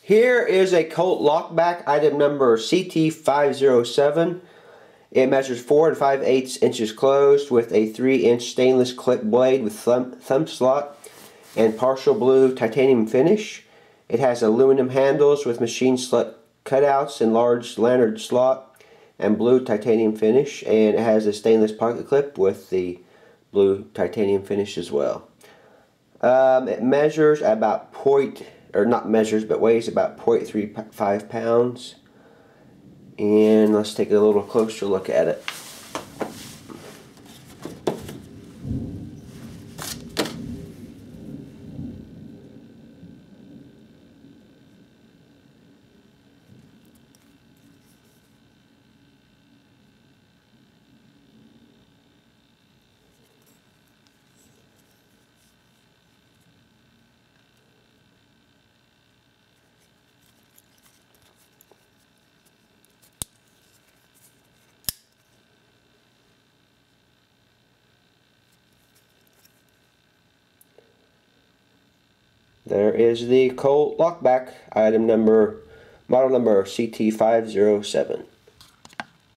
Here is a Colt Lockback, item number CT507. It measures 4 5/8 inches closed with a 3-inch stainless clip blade with thumb slot and partial blue titanium finish. It has aluminum handles with machine slit cutouts and large lanyard slot and blue titanium finish, and it has a stainless pocket clip with the blue titanium finish as well. It measures about weighs about 0.35 pounds. And let's take a little closer look at it. There is the Colt Lockback, model number CT507.